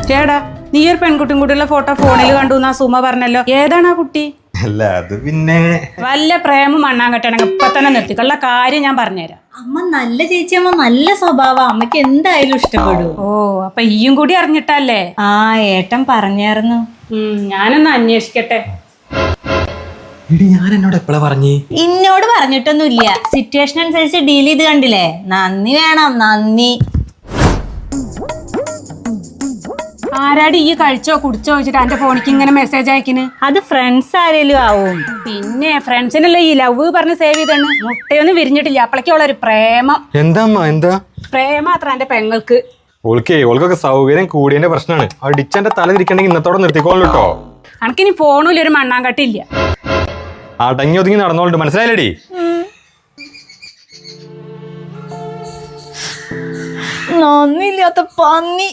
ചേടാ നീ ഒരു പെൺകുട്ടിയും കൂടിയുള്ള ഫോട്ടോ ഫോണിൽ കണ്ടു എന്നാ സുമ പറഞ്ഞല്ലോ. ഏതാണ് ആ കുട്ടി? അല്ല അത് പിന്നെ വല്ല പ്രേമം മണ്ണാൻ കെട്ടണെങ്കിൽ ഇപ്പൊ തന്നെ നിർത്തിക്കുള്ള കാര്യം ഞാൻ പറഞ്ഞുതരാം. അമ്മ നല്ല ചേച്ചി, അമ്മ നല്ല സ്വഭാവം, അമ്മക്ക് എന്തായാലും ഇഷ്ടപ്പെടും. ഓ അപ്പൊ ഈയും കൂടി അറിഞ്ഞിട്ടല്ലേ? ആ ഏട്ടൻ പറഞ്ഞായിരുന്നു. ഞാനൊന്ന് അന്വേഷിക്കട്ടെ. ഞാൻ എന്നോട് എപ്പോഴാ പറഞ്ഞേ? ഇന്നോട് പറഞ്ഞിട്ടൊന്നുമില്ല, സിറ്റുവേഷൻ അനുസരിച്ച് ഡീൽ ചെയ്ത് കണ്ടില്ലേ. നന്ദി വേണം, നന്ദി. ആരാടി ഈ കഴിച്ചോ കുടിച്ചോ വെച്ചിട്ട് എന്റെ ഫോണിക്ക് ഇങ്ങനെ മെസ്സേജ് അയക്കിന്? അത് ഫ്രണ്ട്സ് ആരേലും ആവും. പിന്നെ ഫ്രണ്ട്സിനല്ലേ ഈ ലവ് പറഞ്ഞ് സേവ് ചെയ്താണ്. മുട്ടയൊന്നും വിരിഞ്ഞിട്ടില്ല, അപ്പളേക്കുള്ള ഒരു പ്രേമം. എന്താ പ്രേമം അത്ര എന്റെ പെങ്ങൾക്ക്. ഓൾക്കൊക്കെ സൗകര്യം കൂടിയതിന്റെ പ്രശ്നമാണ്. അടിച്ചെന്റെ തല തിരിക്കണ്ടെങ്കിൽ ഇന്നത്തോടെ നിർത്തിക്കോളൂ കേട്ടോ. കണക്കിന് ഫോണിൽ ഒരു മണ്ണാങ്കട്ടില്ല. അടങ്ങി ഒതുങ്ങി നടന്നോളൂ, മനസ്സിലായില്ലേടി? നന്ദിയില്ലാത്ത പന്നി.